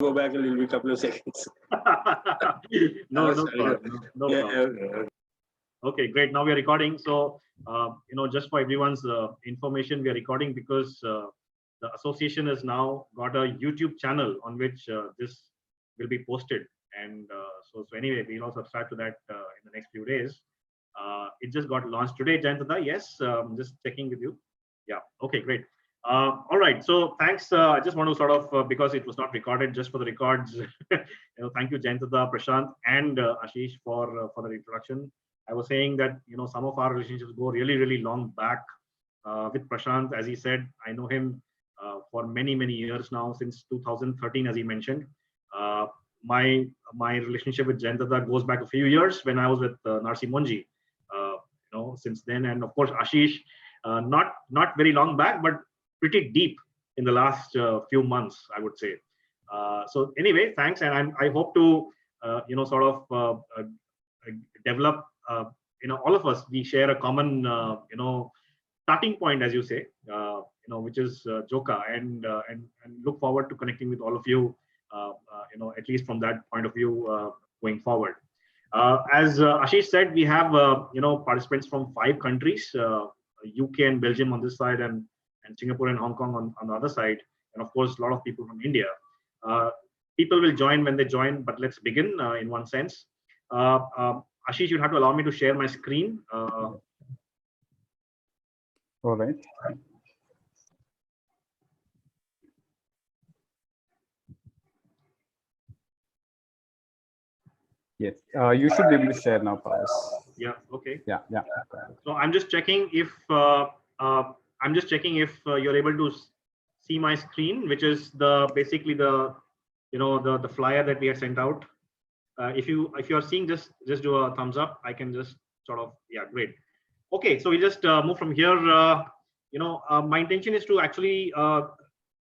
Go back a little bit, couple of seconds. No problem. No problem. Okay, great. Now we are recording. So, just for everyone's information, we are recording because the association has now got a YouTube channel on which this will be posted. And so anyway, we'll also subscribe to that in the next few days. It just got launched today, Jayantata. Yes, just checking with you. Yeah. Okay, great. All right. So thanks. I just want to sort of because it was not recorded, just for the records. Thank you, Jayantata, Prashant, and Ashish for the introduction. I was saying that some of our relationships go really, really long back. With Prashant, as he said, I know him for many, many years now, since 2013, as he mentioned. My relationship with Jayantata goes back a few years when I was with Narsi Monji. Since then, and of course Ashish, not very long back, but pretty deep in the last few months, I would say. So anyway, thanks, and I hope to develop. All of us, we share a common starting point, as you say, which is Joka, and look forward to connecting with all of you, at least from that point of view going forward. As Ashish said, we have participants from 5 countries, UK and Belgium on this side, and Singapore and Hong Kong on the other side, and of course a lot of people from India. People will join when they join, but let's begin in one sense. Ashish, you'll have to allow me to share my screen. All right. Yes, you should be able to share now, Paras. Yeah. Okay. Yeah. So I'm just checking if you're able to see my screen, which is basically the flyer that we have sent out. If you are seeing, just do a thumbs up. I can just sort of, yeah, great. Okay, so we just move from here. My intention is to actually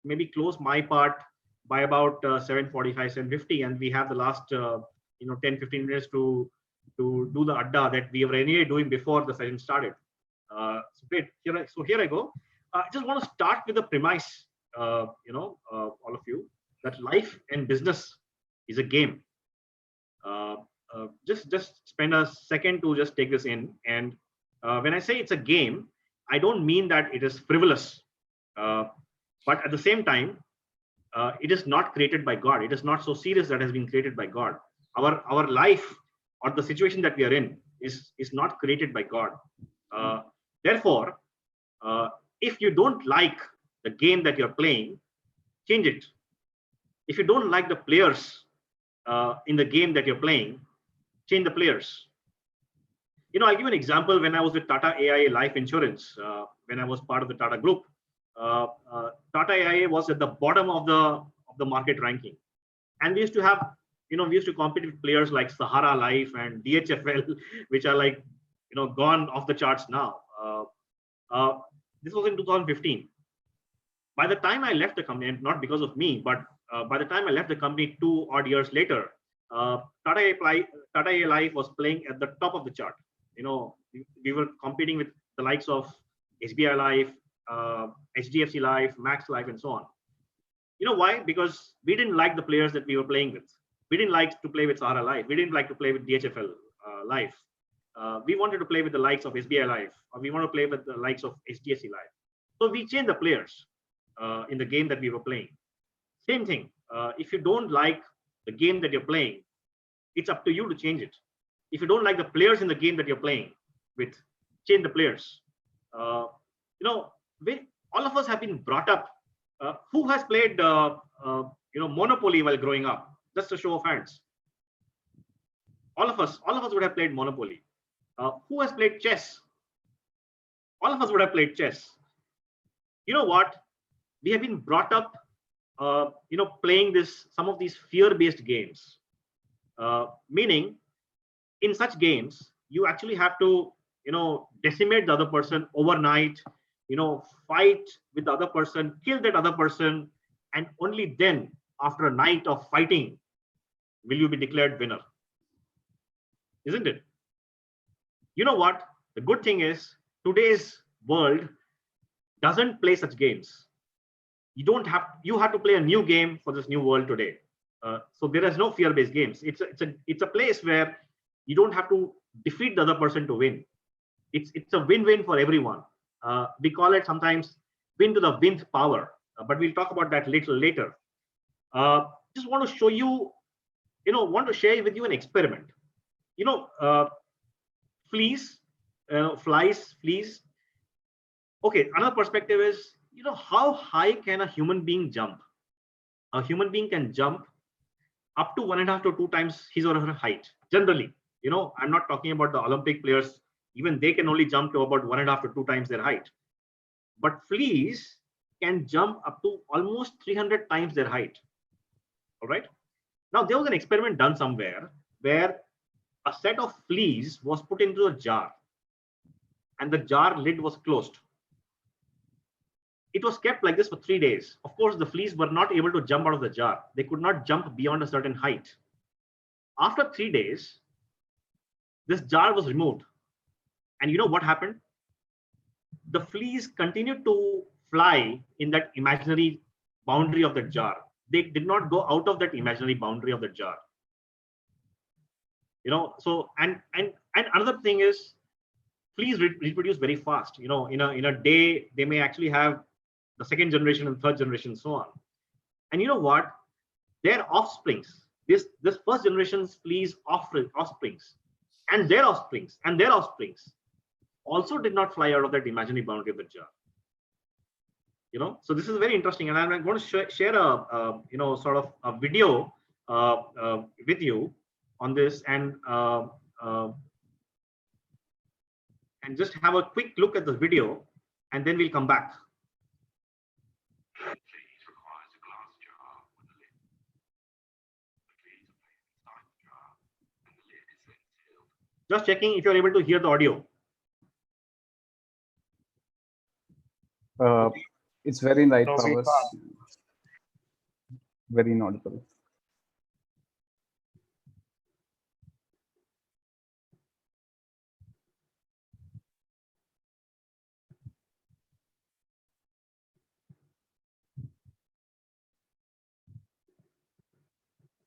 maybe close my part by about 7:45, 7:50, and we have the last 10-15 minutes to do the adda that we were anyway doing before the session started. So great. Here I go. I just want to start with the premise, all of you, that life and business is a game. Just spend a second to just take this in. And when I say it's a game, I don't mean that it is frivolous, but at the same time, it is not created by God. It is not so serious that has been created by God. Our life or the situation that we are in is not created by God. Therefore, if you don't like the game that you're playing, change it. If you don't like the players in the game that you're playing, change the players. I'll give you an example. When I was with Tata AIA Life Insurance, when I was part of the Tata Group, Tata AIA was at the bottom of the market ranking, and we used to have, we used to compete with players like Sahara Life and DHFL, which are like, gone off the charts now. This was in 2015. By the time I left the company, and not because of me, but by the time I left the company 2 odd years later, Tata AIA Life was playing at the top of the chart. We were competing with the likes of SBI Life, HDFC Life, Max Life, and so on. You know why? Because we didn't like the players that we were playing with. We didn't like to play with Sahara Life. We didn't like to play with DHFL Life. We wanted to play with the likes of SBI Life, or we want to play with the likes of HDFC Life. So we changed the players in the game that we were playing. Same thing. If you don't like the game that you're playing, it's up to you to change it. If you don't like the players in the game that you're playing with, change the players. All of us have been brought up. Who has played Monopoly while growing up? Just a show of hands. All of us would have played Monopoly. Who has played chess? All of us would have played chess. You know what? We have been brought up, playing some of these fear-based games. Meaning, in such games, you actually have to, decimate the other person overnight. Fight with the other person, kill that other person, and only then, after a night of fighting, will you be declared winner. Isn't it? You know what? The good thing is, today's world doesn't play such games. You have to play a new game for this new world today. So there is no fear-based games. It's a place where you don't have to defeat the other person to win. It's a win-win for everyone. We call it sometimes win to the wind power, but we'll talk about that little later. Just want to show you, want to share with you an experiment. Fleas, fleas. Okay, another perspective is, how high can a human being jump? A human being can jump up to 1.5 to 2 times his or her height. Generally, I'm not talking about the Olympic players. Even they can only jump to about 1.5 to 2 times their height. But fleas can jump up to almost 300 times their height. All right. Now, there was an experiment done somewhere where a set of fleas was put into a jar and the jar lid was closed. It was kept like this for 3 days. Of course, the fleas were not able to jump out of the jar. They could not jump beyond a certain height. After 3 days, this jar was removed. And you know what happened? The fleas continued to fly in that imaginary boundary of the jar. They did not go out of that imaginary boundary of the jar. So and another thing is, fleas reproduce very fast. In a day, they may actually have the second generation and third generation, and so on. And you know what? Their offsprings, this first generation's fleas offsprings, and their offsprings, also did not fly out of that imaginary boundary of the jar. So this is very interesting, and I'm going to share a sort of a video with you on this, and just have a quick look at the video, and then we'll come back. Just checking if you're able to hear the audio. It's very light powers. Very inaudible.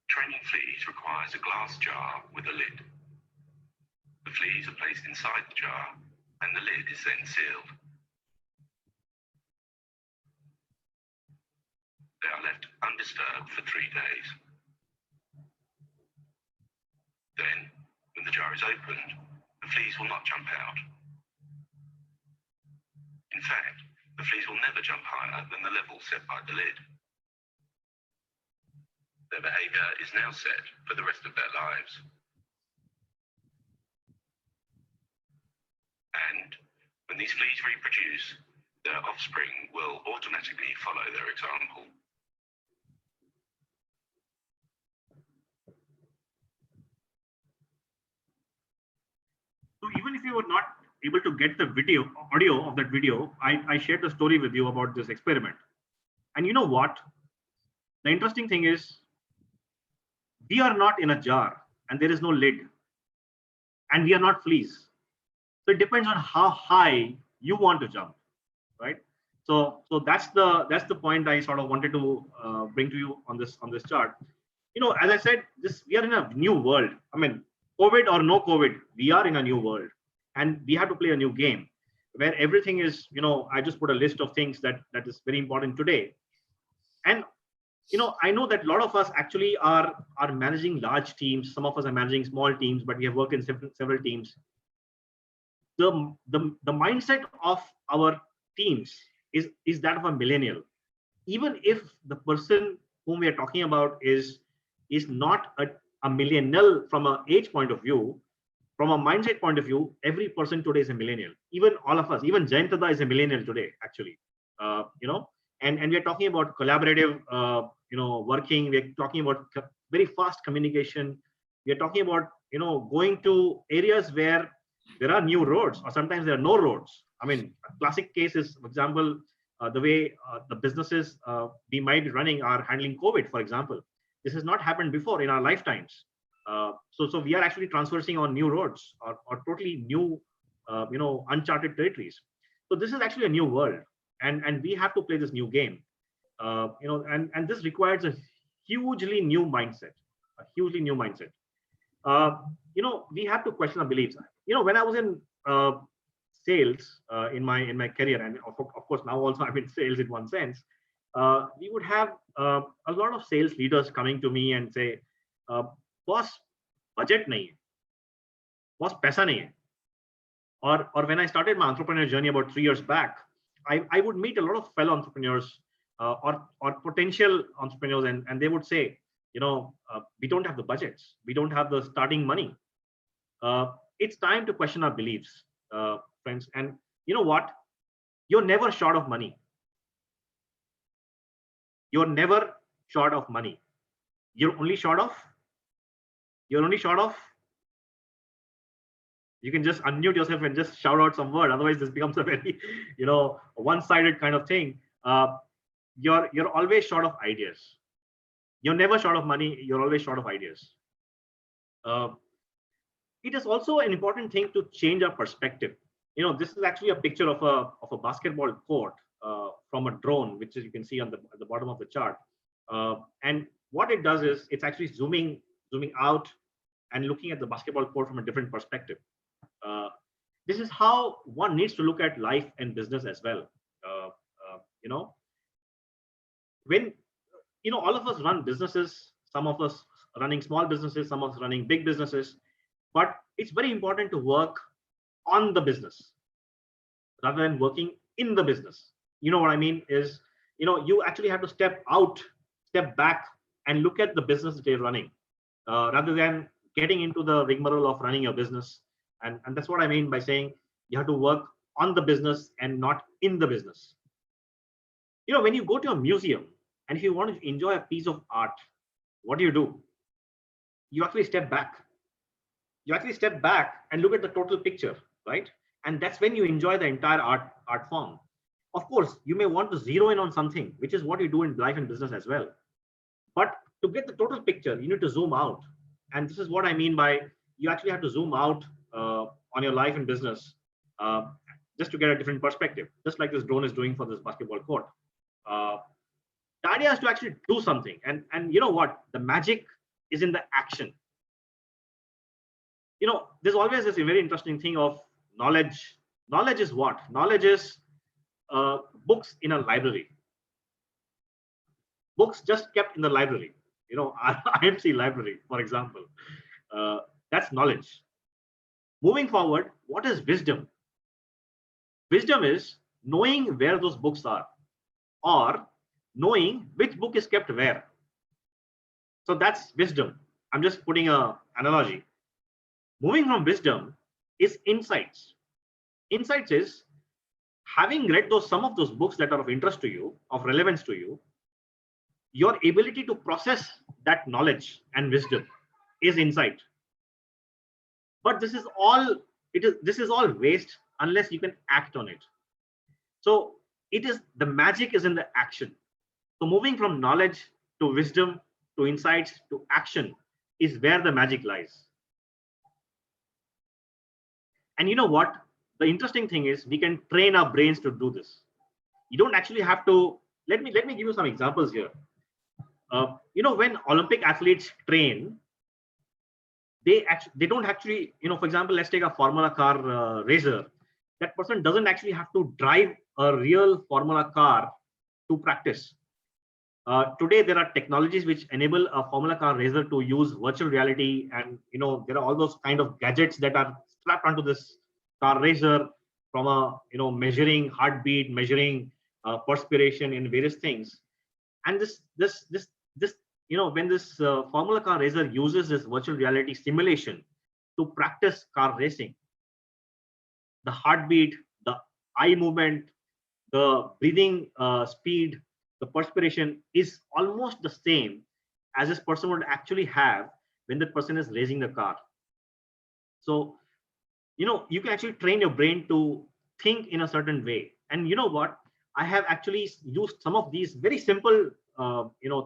Training fleas requires a glass jar with a lid. The fleas are placed inside the jar and the lid is then sealed. They are left undisturbed for 3 days. Then, when the jar is opened, the fleas will not jump out. In fact, the fleas will never jump higher than the level set by the lid. Their behavior is now set for the rest of their lives. And when these fleas reproduce, their offspring will automatically follow their example. So even if you were not able to get the audio of that video, I shared the story with you about this experiment. And you know what? The interesting thing is, we are not in a jar and there is no lid, and we are not fleas. So it depends on how high you want to jump, right? So that's the point I sort of wanted to bring to you on this chart. As I said, we are in a new world. I mean, COVID or no COVID, we are in a new world, and we have to play a new game where everything is, I just put a list of things that is very important today. And I know that a lot of us actually are managing large teams. Some of us are managing small teams, but we have worked in several teams. The mindset of our teams is that of a millennial. Even if the person whom we are talking about is not a millennial from an age point of view, from a mindset point of view, every person today is a millennial. Even all of us, even Jayantada is a millennial today, actually. And we're talking about collaborative, working. We're talking about very fast communication. We're talking about, going to areas where there are new roads, or sometimes there are no roads. I mean, a classic case is, for example, the way the businesses we might be running are handling COVID, for example. This has not happened before in our lifetimes. So we are actually traversing on new roads or totally new, uncharted territories. So this is actually a new world. And we have to play this new game, and this requires a hugely new mindset, a hugely new mindset. We have to question our beliefs. When I was in sales in my career, and of course now also I'm in sales in one sense, we would have a lot of sales leaders coming to me and say, boss, budget nahi hai, boss paisa nahi hai. Or when I started my entrepreneurial journey about 3 years back, I would meet a lot of fellow entrepreneurs or potential entrepreneurs, and they would say, we don't have the budgets, we don't have the starting money. It's time to question our beliefs, friends. And you know what? You're never short of money. You're never short of money. You're only short of. You can just unmute yourself and just shout out some word. Otherwise, this becomes a very, one-sided kind of thing. You're always short of ideas. You're never short of money. You're always short of ideas. It is also an important thing to change our perspective. This is actually a picture of a basketball court from a drone, which is you can see on the bottom of the chart. And what it does is it's actually zooming out and looking at the basketball court from a different perspective. This is how one needs to look at life and business as well. When all of us run businesses, some of us running small businesses, some of us running big businesses, but it's very important to work on the business rather than working in the business. What I mean is, you actually have to step back and look at the business that you're running rather than getting into the rigmarole of running your business. And that's what I mean by saying you have to work on the business and not in the business. When you go to a museum and if you want to enjoy a piece of art, what do? You actually step back. You actually step back and look at the total picture, right? And that's when you enjoy the entire art form. Of course, you may want to zero in on something, which is what you do in life and business as well. But to get the total picture, you need to zoom out. And this is what I mean by you actually have to zoom out on your life and business just to get a different perspective, just like this drone is doing for this basketball court. The idea is to actually do something. And you know what? The magic is in the action. There's always this very interesting thing of knowledge. Knowledge is what? Knowledge is books in a library. Books just kept in the library. IMC library, for example. That's knowledge. Moving forward, what is wisdom? Wisdom is knowing where those books are or knowing which book is kept where. So that's wisdom. I'm just putting an analogy. Moving from wisdom is insights. Insights is having read some of those books that are of interest to you, of relevance to you, your ability to process that knowledge and wisdom is insight. But this is all waste unless you can act on it. So the magic is in the action. So moving from knowledge to wisdom to insights to action is where the magic lies. And you know what? The interesting thing is we can train our brains to do this. You don't actually have to. Let me give you some examples here. When Olympic athletes train, they don't actually, for example, let's take a Formula car racer. That person doesn't actually have to drive a real Formula car to practice. Today, there are technologies which enable a Formula car racer to use virtual reality, and there are all those kind of gadgets that are strapped onto this car racer, from measuring heartbeat, measuring perspiration in various things. And this when this Formula car racer uses this virtual reality simulation to practice car racing, the heartbeat, the eye movement, the breathing speed, the perspiration is almost the same as this person would actually have when the person is racing the car. So, you can actually train your brain to think in a certain way. And you know what? I have actually used some of these very simple,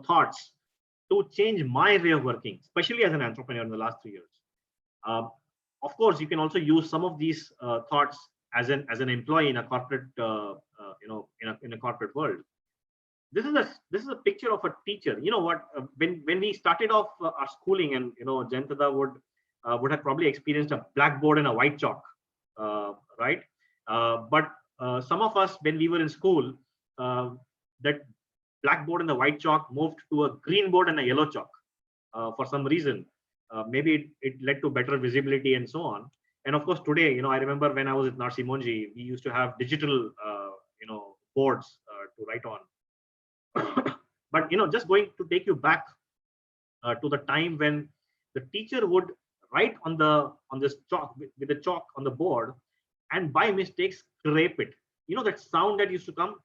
thoughts to change my way of working, especially as an entrepreneur in the last 3 years. Of course, you can also use some of these thoughts as an employee in a corporate, in a corporate world. this is a picture of a teacher. You know what? When we started off our schooling, and Jantada would have probably experienced a blackboard and a white chalk, right? But some of us, when we were in school, that blackboard and the white chalk moved to a green board and a yellow chalk for some reason. Maybe it led to better visibility and so on. And of course, today, I remember when I was at Narsi Monji, we used to have digital, boards to write on. But just going to take you back to the time when the teacher would write on this chalk with the chalk on the board, and by mistake scrape it. That sound that used to come.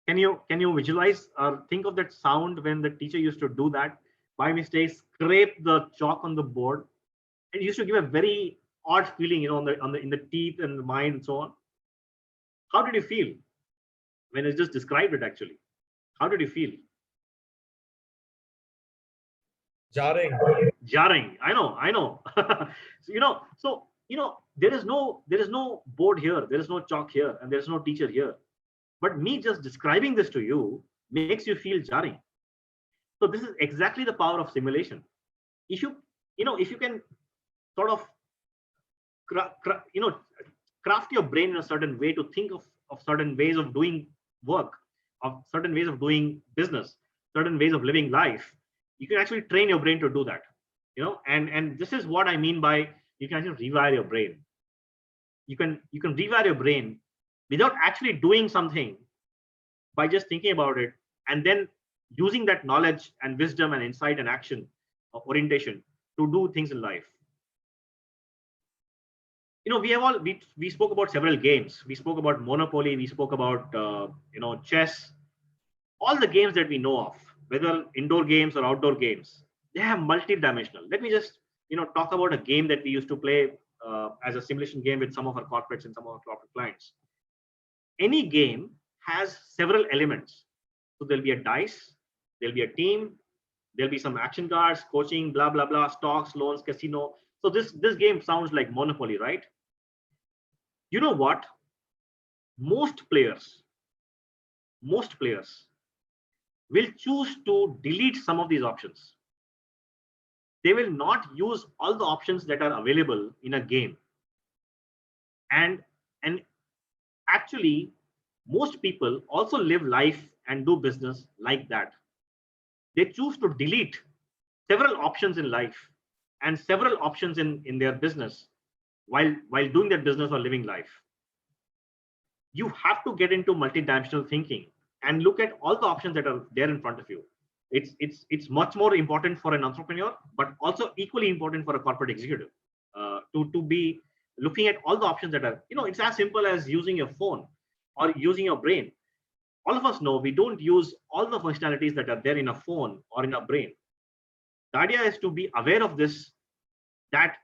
Can you visualize or think of that sound when the teacher used to do that? By mistake, scrape the chalk on the board. It used to give a very odd feeling, in the teeth and the mind and so on. How did you feel when I just described it? Actually, how did you feel? Jarring. I know. So there is no board here. There is no chalk here, and there is no teacher here. But me just describing this to you makes you feel jarring. So this is exactly the power of simulation. If you can sort of craft your brain in a certain way to think of certain ways of doing work, of certain ways of doing business, certain ways of living life, you can actually train your brain to do that. And this is what I mean by you can actually rewire your brain. You can rewire your brain without actually doing something, by just thinking about it and then using that knowledge and wisdom and insight and action orientation to do things in life. We spoke about several games. We spoke about Monopoly. We spoke about chess. All the games that we know of, whether indoor games or outdoor games, they have multi-dimensional. Let me just talk about a game that we used to play as a simulation game with some of our corporates and some of our corporate clients. Any game has several elements. So there'll be a dice, there'll be a team, there'll be some action cards, coaching, blah blah blah, stocks, loans, casino. So this game sounds like Monopoly, right? You know what? Most players will choose to delete some of these options. They will not use all the options that are available in a game. And actually, most people also live life and do business like that. They choose to delete several options in life and several options in their business while doing their business or living life. You have to get into multidimensional thinking and look at all the options that are there in front of you. It's much more important for an entrepreneur, but also equally important for a corporate executive to be looking at all the options that are, it's as simple as using your phone or using your brain. All of us know we don't use all the functionalities that are there in a phone or in a brain. The idea is to be aware of this, that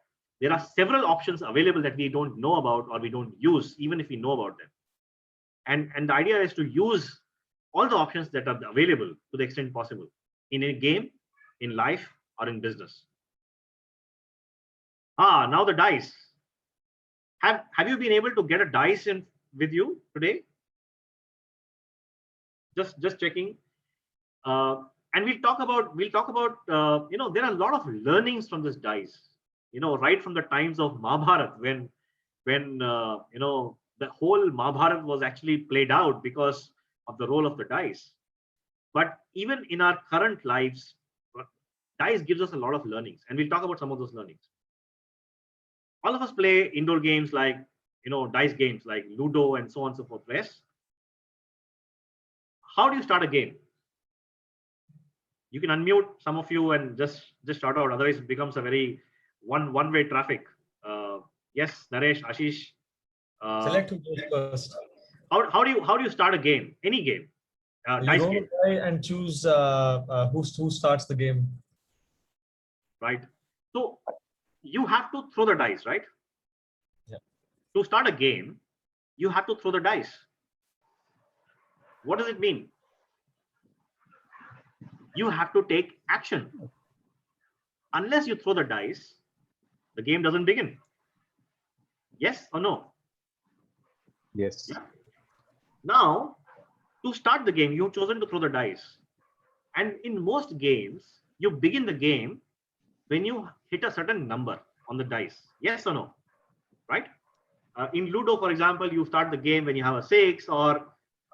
there are several options available that we don't know about or we don't use, even if we know about them. And the idea is to use all the options that are available to the extent possible in a game, in life, or in business. Now the dice. Have you been able to get a dice in with you today? Just checking. And we'll talk about there are a lot of learnings from this dice. Right from the times of Mahabharata, when the whole Mahabharata was actually played out because of the role of the dice. But even in our current lives, dice gives us a lot of learnings, and we'll talk about some of those learnings. All of us play indoor games like dice games like Ludo and so on and so forth. Yes. How do you start a game? You can unmute some of you and just shout out. Otherwise, it becomes a very one-way traffic. Yes, Naresh, Ashish. Select who goes first. How do you start a game? Any game. You roll a die and choose who starts the game. Right. So you have to throw the dice, right? Yeah. To start a game, you have to throw the dice. What does it mean? You have to take action. Unless you throw the dice, the game doesn't begin. Yes or no? Yes. Now, to start the game, you've chosen to throw the dice. And in most games, you begin the game when you hit a certain number on the dice. Yes or no? Right? In Ludo, for example, you start the game when you have a 6, or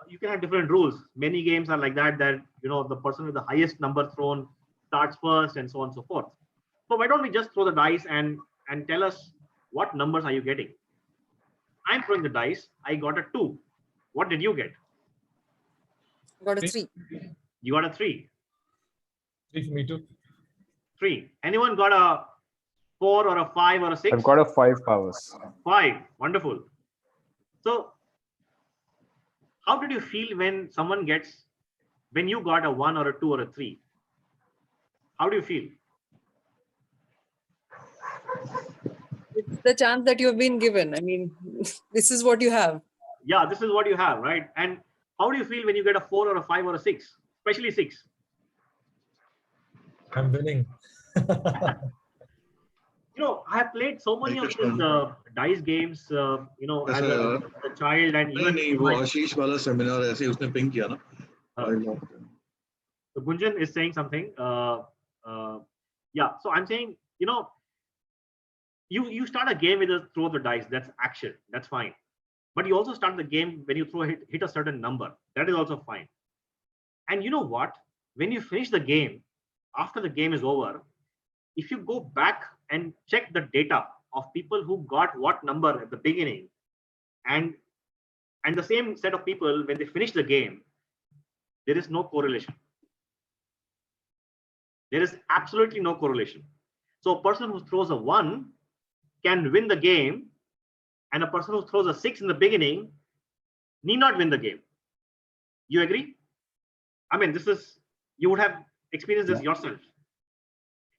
you can have different rules. Many games are like that, the person with the highest number thrown starts first and so on and so forth. So why don't we just throw the dice and tell us what numbers are you getting? I'm throwing the dice. I got a 2. What did you get? Got a 3. You got a 3. 3 for me too. 3. Anyone got a 4 or a 5 or a 6? I've got a 5 powers. 5. Wonderful. So how did you feel when you got a 1 or a 2 or a 3? How do you feel? It's the chance that you have been given. I mean, this is what you have. Yeah, this is what you have, right? And how do you feel when you get a 4 or a 5 or a 6, especially 6? I'm winning. I have played so many of these dice games, as a child, and even वो आशीष वाला seminar ऐसे उसने ping किया ना. So Gunjan is saying something. Yeah, so I'm saying, you start a game with a throw the dice. That's action. That's fine. But you also start the game when you hit a certain number. That is also fine. And you know what? When you finish the game, after the game is over, if you go back and check the data of people who got what number at the beginning, and the same set of people when they finish the game, there is no correlation. There is absolutely no correlation. So a person who throws a 1 can win the game, and a person who throws a 6 in the beginning need not win the game. You agree? I mean, you would have experienced this yourself.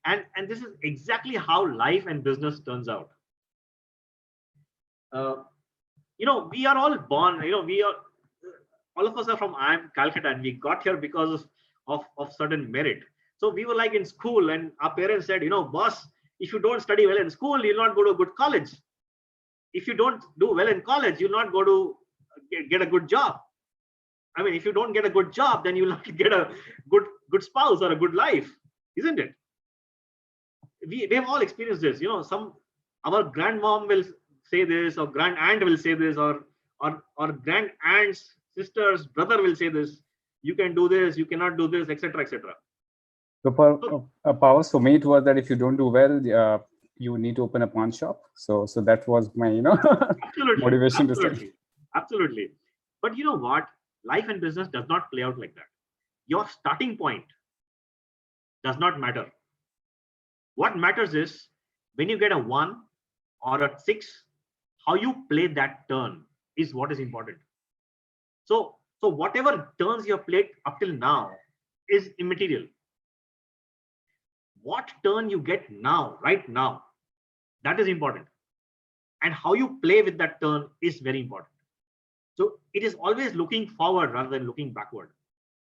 And this is exactly how life and business turns out. We are all born, all of us are from IIM Calcutta, and we got here because of certain merit. So we were like in school, and our parents said, boss, if you don't study well in school, you'll not go to a good college. If you don't do well in college, you'll not go to get a good job. I mean, if you don't get a good job, then you'll not get a good spouse or a good life, isn't it? We have all experienced this. Our grandmom will say this, or grand aunt will say this, or grand aunt's sister's brother will say this. You can do this, you cannot do this, etc., etc. So for powers, for me, it was that if you don't do well, you need to open a pawn shop. So that was my, Absolutely, motivation to absolutely, study. absolutely. But you know what? Life and business does not play out like that. Your starting point does not matter. What matters is when you get a 1 or a 6, how you play that turn is what is important. So whatever turns you have played up till now is immaterial. What turn you get now, right now, that is important. And how you play with that turn is very important. So it is always looking forward rather than looking backward.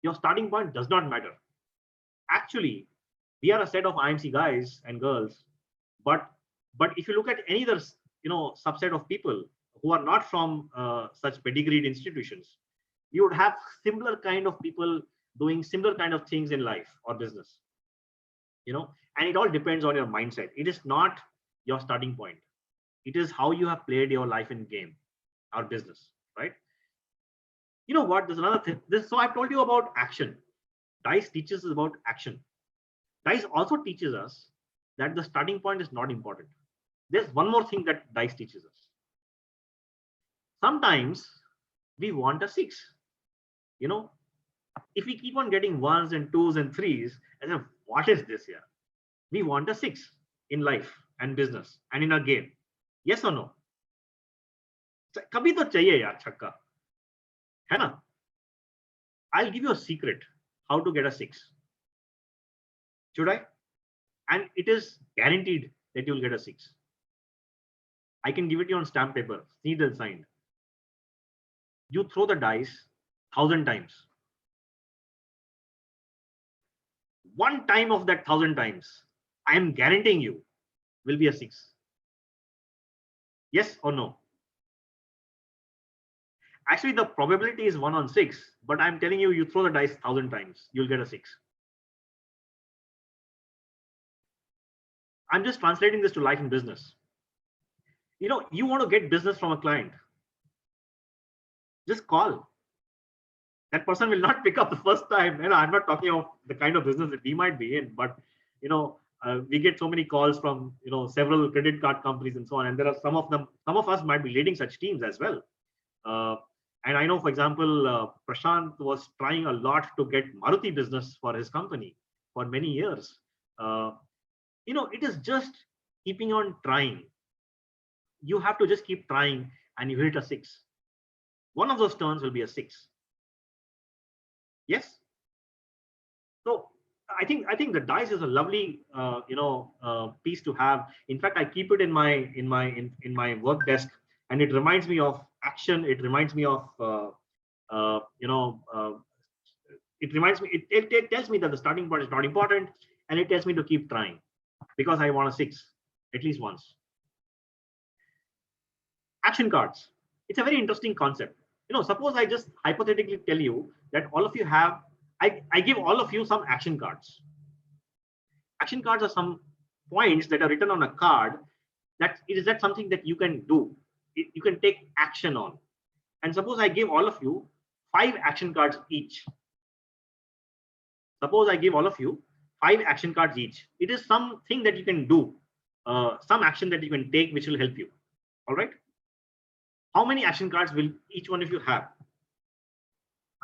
Your starting point does not matter. Actually, we are a set of IMC guys and girls, but if you look at any other subset of people who are not from such pedigreed institutions, you would have similar kind of people doing similar kind of things in life or business. And it all depends on your mindset. It is not your starting point. It is how you have played your life in game or business, right? You know what? There's another thing. So I've told you about action. DICE teaches us about action. DICE also teaches us that the starting point is not important. There's one more thing that DICE teaches us. Sometimes we want a 6. If we keep on getting 1s and 2s and 3s, and then what is this here? We want a 6 in life and business and in a game. Yes or no? Kabhi to chahiye yaar chakka. Hai na? I'll give you a secret how to get a 6. Should I? And it is guaranteed that you'll get a 6. I can give it to you on stamp paper, sealed and signed. You throw the dice 1,000 times. One time of that 1,000 times, I am guaranteeing you, will be a 6. Yes or no? Actually, the probability is 1 on 6, but I'm telling you, you throw the dice 1,000 times, you'll get a 6. I'm just translating this to life and business. You know, you want to get business from a client, just call. That person will not pick up the first time. And I'm not talking of the kind of business that we might be in, but you know, we get so many calls from, you know, several credit card companies and so on. And there are some of us might be leading such teams as well. And I know, for example, Prashant was trying a lot to get Maruti business for his company for many years. You know, it is just keeping on trying. You have to just keep trying, and you hit a 6. One of those turns will be a 6. Yes. So I think the dice is a lovely piece to have. In fact, I keep it in my work desk, and it reminds me of action. It reminds me of it reminds me. It tells me that the starting point is not important, and it tells me to keep trying because I want a 6 at least once. Action cards. It's a very interesting concept. You know, suppose I just hypothetically tell you that all of you have, I give all of you some action cards. Action cards are some points that are written on a card that is that something that you can do, you can take action on. And suppose I give all of you 5 action cards each. Suppose I give all of you 5 action cards each. It is something that you can do, some action that you can take which will help you. All right. How many action cards will each one of you have?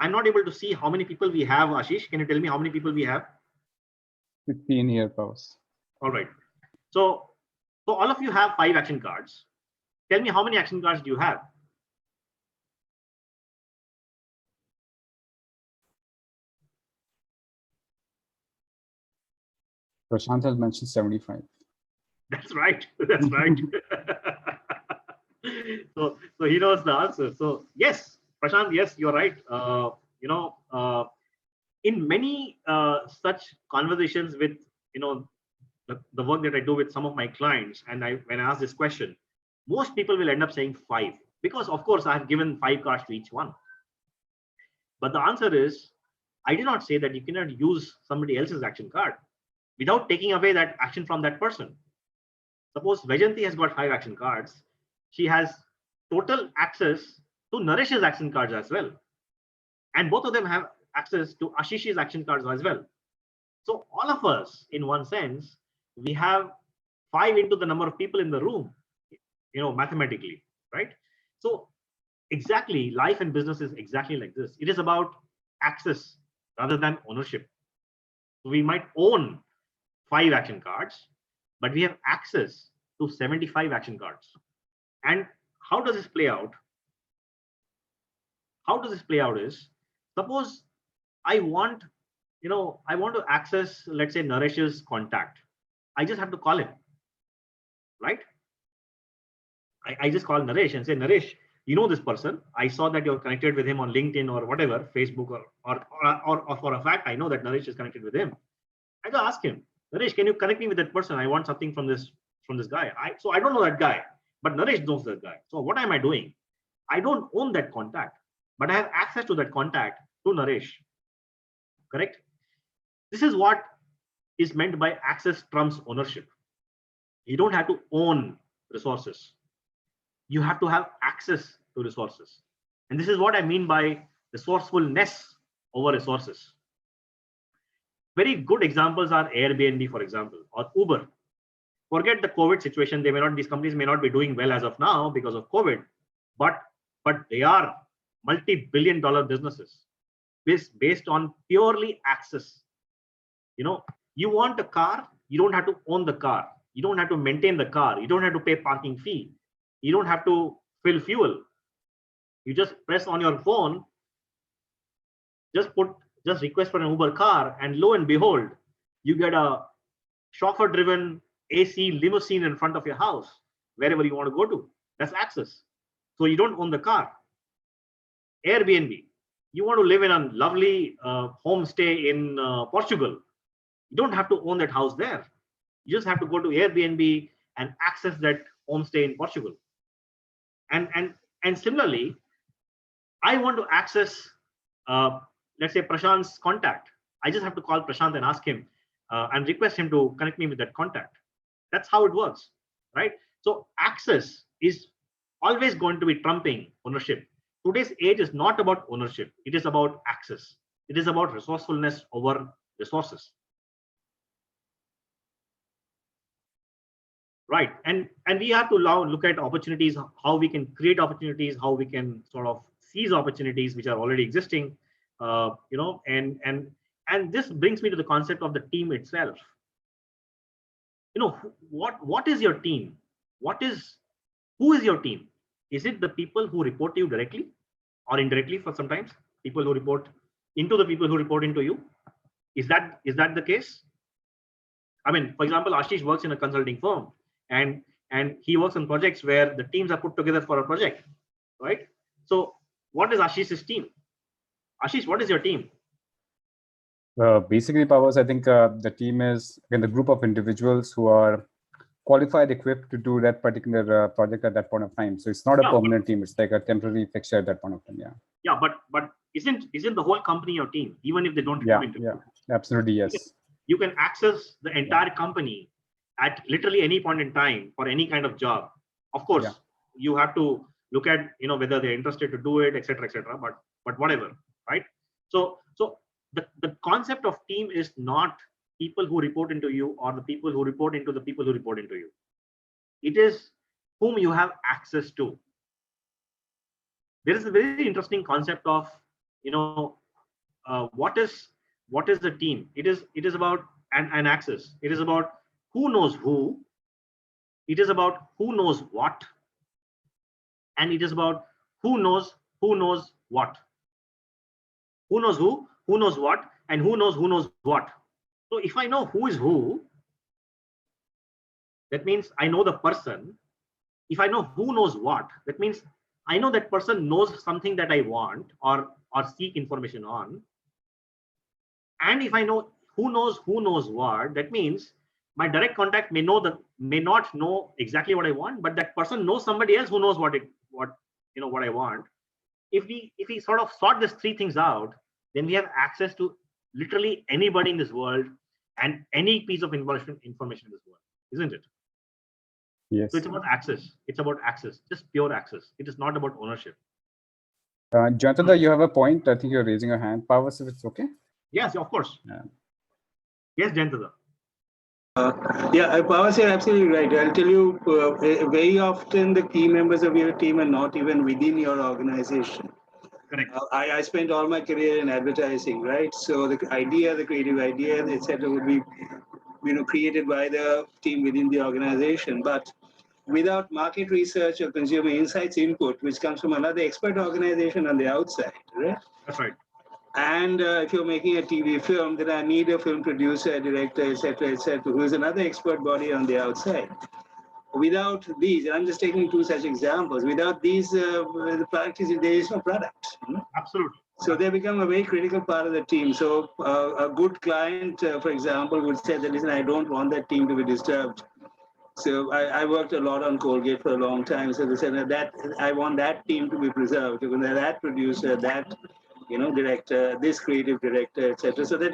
I'm not able to see how many people we have, Ashish. Can you tell me how many people we have? 15 here, Paus. All right. So all of you have 5 action cards. Tell me how many action cards do you have? Prashant has mentioned 75. That's right. That's right. So he knows the answer. So yes, Prashant, yes, you're right. In many such conversations with, you know, the work that I do with some of my clients, and when I ask this question, most people will end up saying 5 because, of course, I have given 5 cards to each one. But the answer is, I did not say that you cannot use somebody else's action card without taking away that action from that person. Suppose Vajanti has got 5 action cards. She has total access to Naresh's action cards as well. And both of them have access to Ashish's action cards as well. So all of us, in one sense, we have 5 into the number of people in the room, you know, mathematically, right? So exactly, life and business is exactly like this. It is about access rather than ownership. We might own 5 action cards, but we have access to 75 action cards. And how does this play out? How does this play out is, suppose I want to access, let's say, Naresh's contact. I just have to call him, right? I just call Naresh and say, Naresh, you know this person. I saw that you're connected with him on LinkedIn or whatever, Facebook, or for a fact, I know that Naresh is connected with him. I just ask him, Naresh, can you connect me with that person? I want something from this guy. So I don't know that guy, but Naresh knows that guy. So what am I doing? I don't own that contact, but I have access to that contact to Naresh. Correct? This is what is meant by access trumps ownership. You don't have to own resources. You have to have access to resources. And this is what I mean by resourcefulness over resources. Very good examples are Airbnb, for example, or Uber. Forget the COVID situation. These companies may not be doing well as of now because of COVID, but they are multi-billion-dollar businesses based on purely access. You know, you want a car, you don't have to own the car. You don't have to maintain the car. You don't have to pay parking fee. You don't have to fill fuel. You just press on your phone, just request for an Uber car, and lo and behold, you get a chauffeur-driven AC limousine in front of your house, wherever you want to go to. That's access. So you don't own the car. Airbnb. You want to live in a lovely homestay in Portugal. You don't have to own that house there. You just have to go to Airbnb and access that homestay in Portugal. And similarly, I want to access, let's say, Prashant's contact. I just have to call Prashant and ask him and request him to connect me with that contact. That's how it works, right? So access is always going to be trumping ownership. Today's age is not about ownership. It is about access. It is about resourcefulness over resources. Right. And we have to now look at opportunities, how we can create opportunities, how we can sort of seize opportunities which are already existing, and this brings me to the concept of the team itself. What is your team? Who is your team? Is it the people who report to you directly or indirectly for sometimes? People who report into the people who report into you? Is that the case? I mean, for example, Ashish works in a consulting firm and he works on projects where the teams are put together for a project, right? So what is Ashish's team? Ashish, what is your team? Basically, Powers, I think the team is again the group of individuals who are qualified, equipped to do that particular project at that point of time. So it's not a permanent team; it's like a temporary fixture at that point of time. Yeah. Yeah, but isn't the whole company your team, even if they don't Yeah, come into? yeah, absolutely, yes. You can access the entire company at literally any point in time for any kind of job. Of course, you have to look at whether they're interested to do it, etc., etc. But whatever, right? So the concept of team is not people who report into you or the people who report into the people who report into you. It is whom you have access to. There is a very interesting concept of what is the team. It is about an access. It is about who knows who. It is about who knows what, and it is about who knows what. Who knows who knows what, and who knows what. So if I know who is who, that means I know the person. If I know who knows what, that means I know that person knows something that I want or seek information on. And if I know who knows what, that means my direct contact may not know exactly what I want, but that person knows somebody else who knows what I want. If we sort of sort these three things out, then we have access to literally anybody in this world and any piece of information in this world, isn't it? Yes. So it's about access. It's about access, just pure access. It is not about ownership. Jonathan, you have a point. I think you're raising your hand. Powers, if it's okay. Yes, of course. Yes, Jantada. Powers, you're absolutely right. I'll tell you, very often the key members of your team are not even within your organization. Correct. I spent all my career in advertising, right? So the idea, the creative idea, etc., would be, created by the team within the organization. But without market research or consumer insights input, which comes from another expert organization on the outside, right? That's right. And if you're making a TV film, then I need a film producer, director, etc., who is another expert body on the outside. Without these, and I'm just taking two such examples, without these, the product there is no product. Absolutely. So they become a very critical part of the team. So a good client, for example, would say that, listen, I don't want that team to be disturbed. So I worked a lot on Colgate for a long time. So they said that I want that team to be preserved. That producer, that director, this creative director, etc. So that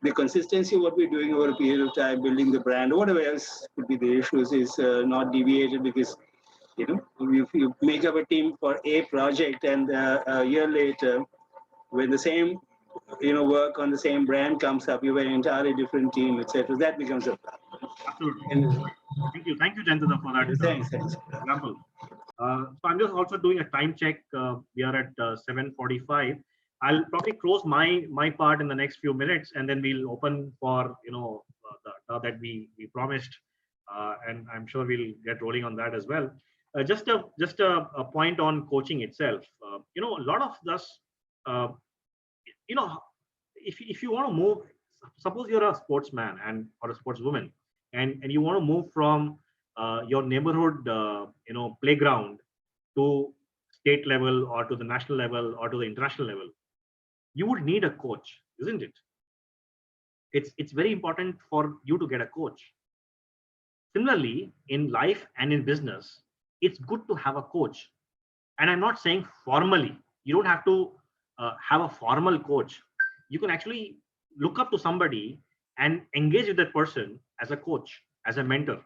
the consistency of what we're doing over a period of time, building the brand, or whatever else could be the issues, is not deviated, because you make up a team for a project, and a year later, when the same work on the same brand comes up, you have an entirely different team, etc. That becomes a problem. Absolutely. Thank you, Jantada, for that Thanks. example. So I'm just also doing a time check. We are at 7:45. I'll probably close my part in the next few minutes, and then we'll open for that we promised, and I'm sure we'll get rolling on that as well. Just a point on coaching itself. A lot of this, if you want to move, suppose you're a sportsman or a sportswoman, and you want to move from your neighborhood playground to state level, or to the national level, or to the international level, you would need a coach, isn't it? It's very important for you to get a coach. Similarly, in life and in business, it's good to have a coach. And I'm not saying formally, You don't have to have a formal coach. You can actually look up to somebody and engage with that person as a coach, as a mentor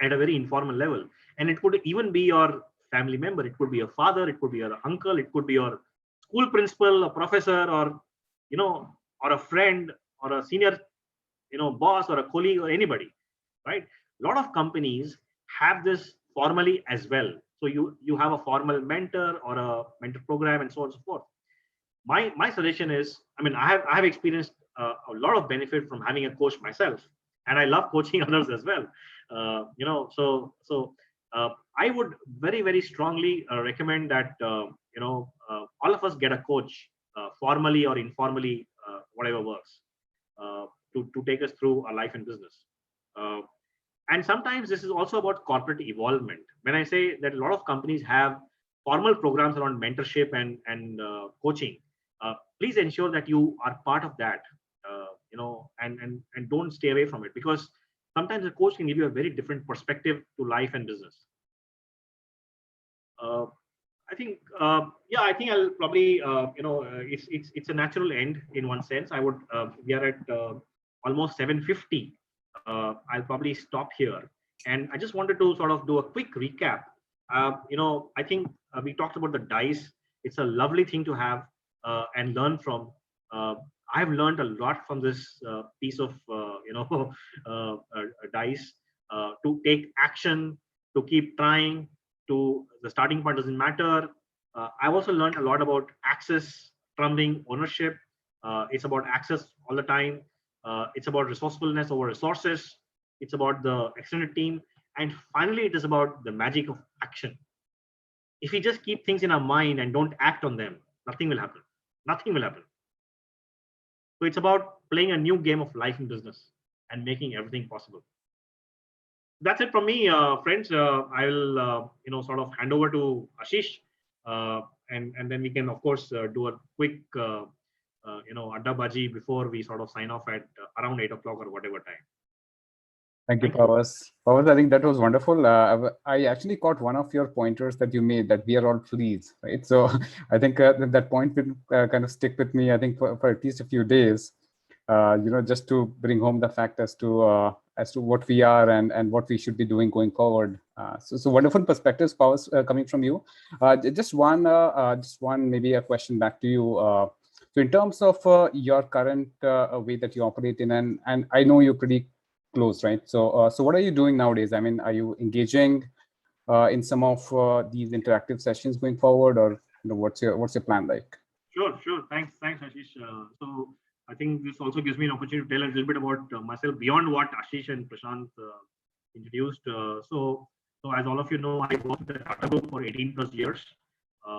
at a very informal level. And it could even be your family member. It could be your father. It could be your uncle. It could be your school principal, a professor, or, or a friend, or a senior, boss, or a colleague, or anybody, right? A lot of companies have this formally as well. So you have a formal mentor or a mentor program and so on and so forth. My suggestion is, I have experienced a lot of benefit from having a coach myself, and I love coaching others as well. I would very, very strongly recommend that all of us get a coach, formally or informally, whatever works, to take us through our life and business. And sometimes this is also about corporate evolvement. When I say that a lot of companies have formal programs around mentorship and coaching, please ensure that you are part of that, and don't stay away from it, because sometimes a coach can give you a very different perspective to life and business. I think I'll probably, it's a natural end in one sense. We are at almost 7:50. I'll probably stop here. And I just wanted to sort of do a quick recap. I think we talked about the dice. It's a lovely thing to have and learn from. I've learned a lot from this piece of, dice, to take action, to keep trying, to the starting point doesn't matter. I've also learned a lot about access, trumping ownership. It's about access all the time. It's about resourcefulness over resources. It's about the extended team. And finally, it is about the magic of action. If we just keep things in our mind and don't act on them, nothing will happen. Nothing will happen. So it's about playing a new game of life and business and making everything possible. That's it from me, friends. I will, sort of hand over to Ashish, and then we can, of course, do a quick, adda baji before we sort of sign off at around 8 o'clock or whatever time. Thank you, Pavas. Pavas, I think that was wonderful. I actually caught one of your pointers that you made, that we are all fleas, right? So I think that point will kind of stick with me, I think, for at least a few days, just to bring home the fact as to what we are and what we should be doing going forward. So wonderful perspectives, Pavas, coming from you. Just one maybe a question back to you. So in terms of your current way that you operate in, and I know you're pretty close, right? So what are you doing nowadays? I mean, are you engaging in some of these interactive sessions going forward, or what's your plan like? Sure. Thanks, Ashish. So I think this also gives me an opportunity to tell a little bit about myself beyond what Ashish and Prashant introduced. So as all of you know, I worked at Tata Group for 18 plus years.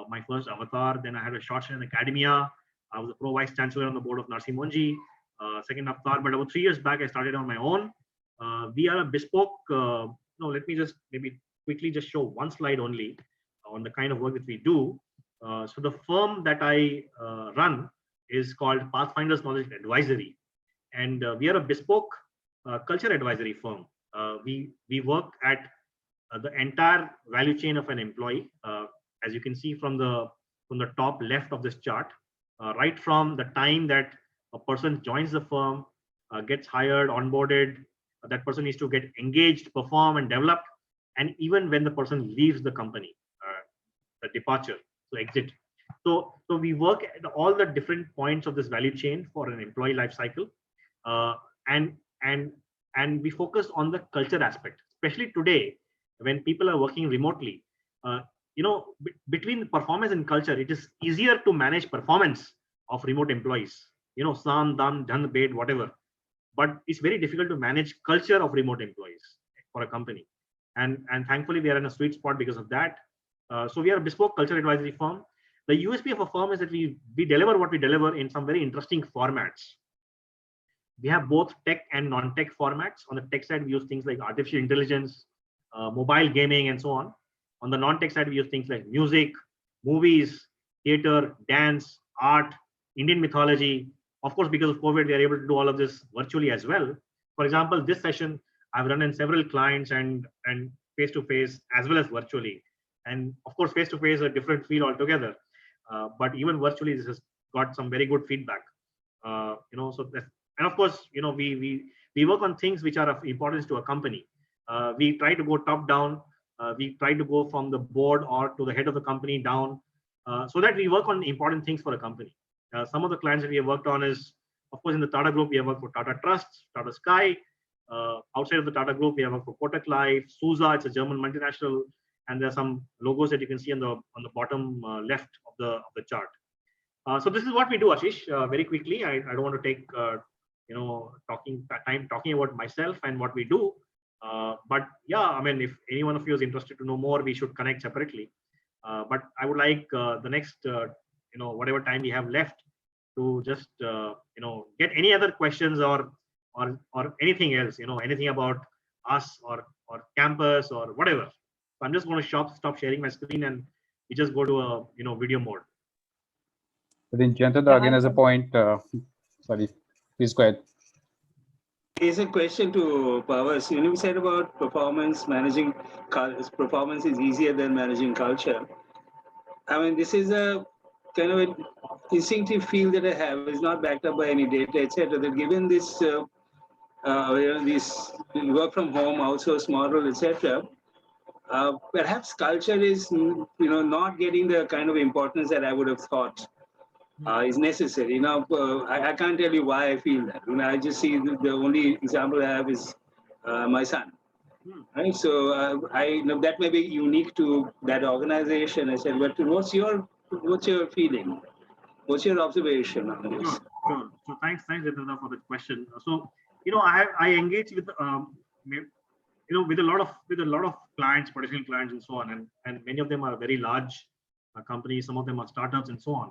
My first avatar. Then I had a short stint in academia. I was a pro vice chancellor on the board of Narsi Monji. Second avatar, but about 3 years back, I started on my own. We are a bespoke. Let me just maybe quickly just show one slide only on the kind of work that we do. So the firm that I run is called Pathfinders Knowledge Advisory, and we are a bespoke culture advisory firm. We work at the entire value chain of an employee, as you can see from the top left of this chart, right from the time that a person joins the firm, gets hired, onboarded, that person needs to get engaged, perform, and develop, and even when the person leaves the company, the departure, so exit. So we work at all the different points of this value chain for an employee life cycle, and we focus on the culture aspect, especially today when people are working remotely. Between performance and culture, it is easier to manage performance of remote employees. Sam, dam, dhan, bed, whatever. But it's very difficult to manage culture of remote employees for a company. And thankfully, we are in a sweet spot because of that. So we are a bespoke culture advisory firm. The USP of a firm is that we deliver what we deliver in some very interesting formats. We have both tech and non-tech formats. On the tech side, we use things like artificial intelligence, mobile gaming, and so on. On the non-tech side, we use things like music, movies, theater, dance, art, Indian mythology. Of course, because of COVID, we are able to do all of this virtually as well. For example, this session I've run in several clients and face-to-face as well as virtually. And of course, face-to-face is a different feel altogether. but even virtually, this has got some very good feedback. So that, and of course, we work on things which are of importance to a company. We try to go top down. We try to go from the board or to the head of the company down, so that we work on important things for a company. Some of the clients that we have worked on is, of course, in the Tata Group, we have worked for Tata Trust, Tata Sky. Outside of the Tata Group, we have worked for Kotak Life, SUSE, it's a German multinational, and there are some logos that you can see on the bottom left of the chart. So this is what we do, Ashish. Very quickly, I don't want to take time talking about myself and what we do. But yeah, I mean, if any one of you is interested to know more, we should connect separately. But I would like the next whatever time we have left to just get any other questions or anything else, anything about us or campus or whatever. So I'm just going to stop sharing my screen and we just go to a video mode. I think Jayanta again has a point. Sorry, please go ahead. Here's a question to Powers. You said about performance, managing performance is easier than managing culture. I mean, this is a kind of an instinctive feel that I have. It's not backed up by any data, etc. That given this, this work from home, outsource model, etc. Perhaps culture is, not getting the kind of importance that I would have thought is necessary. I can't tell you why I feel that. I just see the only example I have is my son. Right, so that may be unique to that organization. I said, but what's your feeling? What's your observation on this? Sure. So thanks, Jitendra, for the question. So I engage with with a lot of clients, potential clients, and so on, and many of them are very large companies. Some of them are startups, and so on.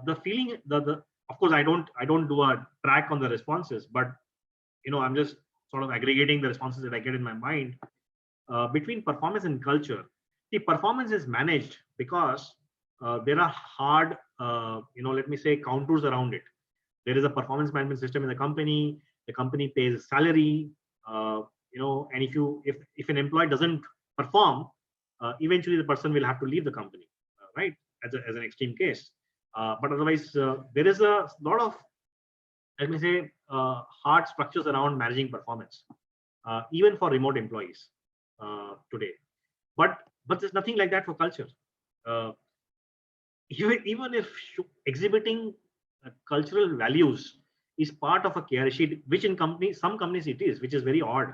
The feeling, of course, I don't do a track on the responses, but I'm just sort of aggregating the responses that I get in my mind between performance and culture. The performance is managed because there are hard, let me say, contours around it. There is a performance management system in the company. The company pays salary, and if an employee doesn't perform, eventually the person will have to leave the company, right? As an extreme case. But otherwise, there is a lot of, let me say, hard structures around managing performance, even for remote employees today. But there's nothing like that for culture. Even if exhibiting cultural values is part of a care sheet, which in some companies it is, which is very odd.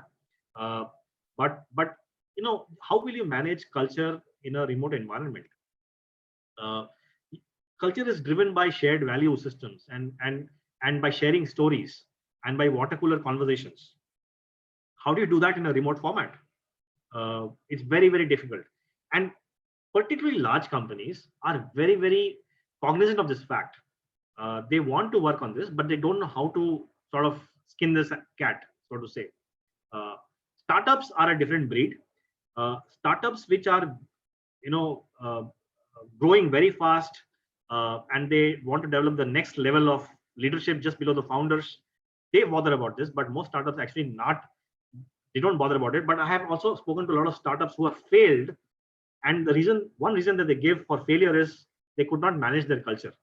But how will you manage culture in a remote environment? Culture is driven by shared value systems and by sharing stories and by water cooler conversations. How do you do that in a remote format? It's very, very difficult. And particularly large companies are very, very cognizant of this fact. They want to work on this, but they don't know how to sort of skin this cat, so to say. Startups are a different breed. Startups which are, growing very fast, and they want to develop the next level of leadership just below the founders. They bother about this, but most startups actually they don't bother about it. But I have also spoken to a lot of startups who have failed, and one reason that they give for failure is they could not manage their culture.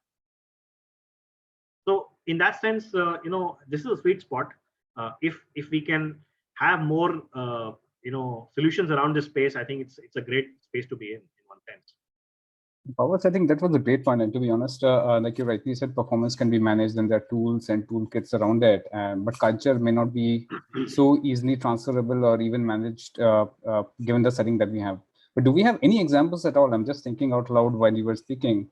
So in that sense, this is a sweet spot. If we can have more, solutions around this space, I think it's a great space to be in one sense. Powers, I think that was a great point. And to be honest, like you rightly said, performance can be managed and there are tools and toolkits around it. But culture may not be so easily transferable or even managed given the setting that we have. But do we have any examples at all? I'm just thinking out loud while you were speaking,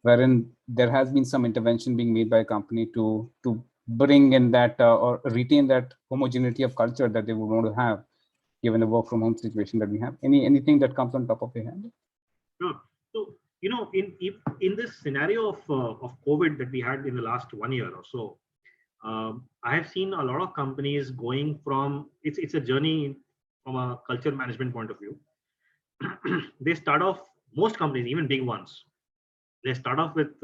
wherein there has been some intervention being made by a company to bring in that or retain that homogeneity of culture that they would want to have, given the work from home situation that we have. Anything that comes on top of your hand? Sure. So, in this scenario of COVID that we had in the last 1 year or so, I have seen a lot of companies going from, it's a journey from a culture management point of view. They start off, most companies, even big ones, they start off with,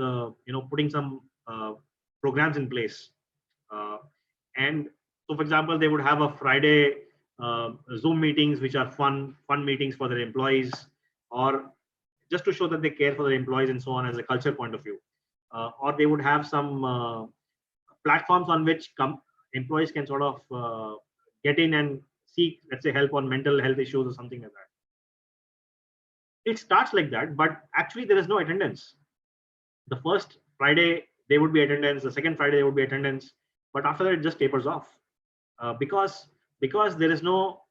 putting some programs in place. And so, for example, they would have a Friday Zoom meetings, which are fun meetings for their employees, or just to show that they care for their employees and so on as a culture point of view. Or they would have some platforms on which employees can sort of get in and seek, let's say, help on mental health issues or something like that. It starts like that, but actually there is no attendance. The first Friday there would be attendance, the second Friday there would be attendance, but after that it just tapers off because there is no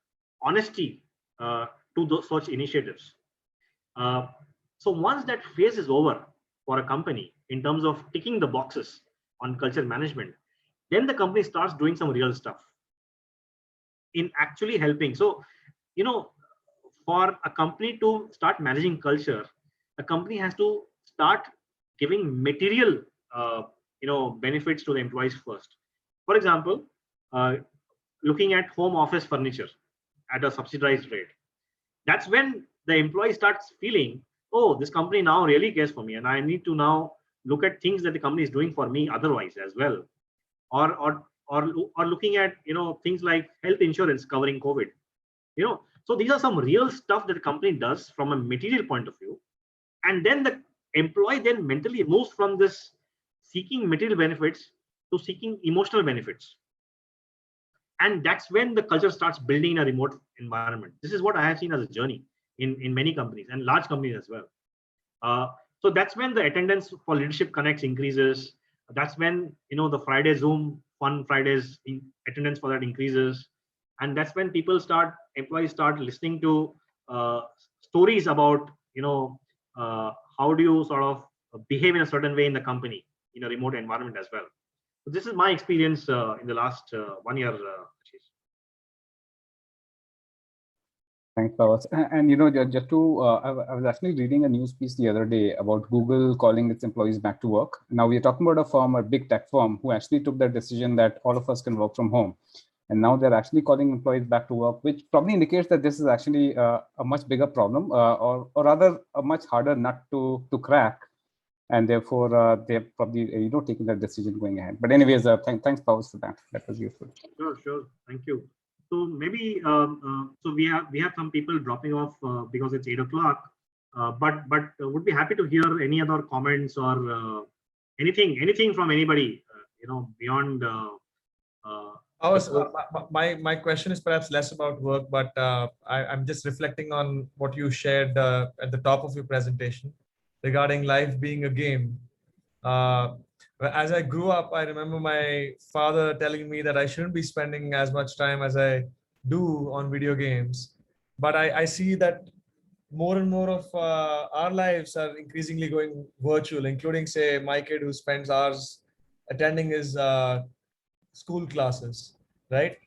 honesty to those such initiatives. So once that phase is over for a company in terms of ticking the boxes on culture management, then the company starts doing some real stuff in actually helping. So, you know, for a company to start managing culture, a company has to start giving material, benefits to the employees first. For example, looking at home office furniture at a subsidized rate. That's when the employee starts feeling, oh, this company now really cares for me, and I need to now look at things that the company is doing for me otherwise as well. Or looking at things like health insurance covering COVID. So these are some real stuff that the company does from a material point of view, and then the employee then mentally moves from this seeking material benefits to seeking emotional benefits. And that's when the culture starts building in a remote environment. This is what I have seen as a journey in many companies and large companies as well. So that's when the attendance for leadership connects increases. That's when the Friday Zoom Fun Fridays attendance for that increases, and that's when employees start listening to stories about how do you sort of behave in a certain way in the company in a remote environment as well. So this is my experience in the last 1 year. Thanks, Pawas. And just to, I was actually reading a news piece the other day about Google calling its employees back to work. Now we're talking about a firm, a big tech firm, who actually took the decision that all of us can work from home. And now they're actually calling employees back to work, which probably indicates that this is actually a much bigger problem, or rather a much harder nut to crack. And therefore, they're probably taking that decision going ahead. But anyways, thanks, Pawas, for that. That was useful. Sure. Thank you. So maybe so we have some people dropping off because it's 8 o'clock. But would be happy to hear any other comments or anything from anybody. Beyond. My question is perhaps less about work, but I'm just reflecting on what you shared at the top of your presentation regarding life being a game. As I grew up, I remember my father telling me that I shouldn't be spending as much time as I do on video games. But I see that more and more of our lives are increasingly going virtual, including, say, my kid who spends hours attending his school classes, right?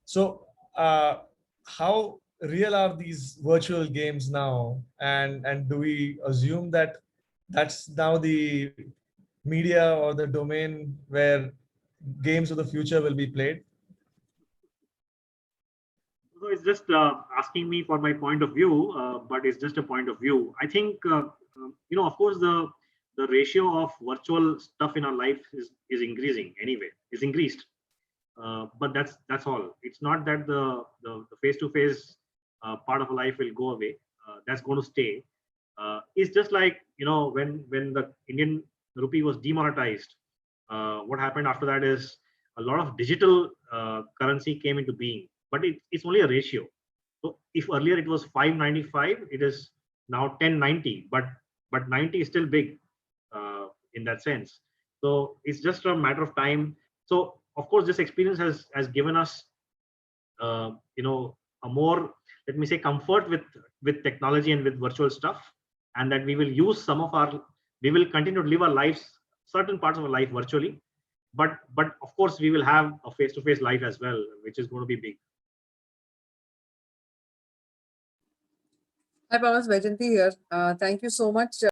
So how real are these virtual games now? And do we assume that that's now the media or the domain where games of the future will be played? So it's just asking me for my point of view, but it's just a point of view. I think, of course, the ratio of virtual stuff in our life is increasing anyway, is increased. But that's all. It's not that the face-to-face part of life will go away. That's going to stay. It's just like, when the Indian rupee was demonetized, what happened after that is a lot of digital currency came into being, but it's only a ratio. So if earlier it was 595, it is now 1090, but 90 is still big in that sense. So it's just a matter of time. So of course, this experience has given us, a more, let me say, comfort with technology and with virtual stuff, and that we will use we will continue to live our lives, certain parts of our life virtually, but of course we will have a face-to-face life as well, which is going to be big. Hi, Pawas, Vaijanti here. Thank you so much.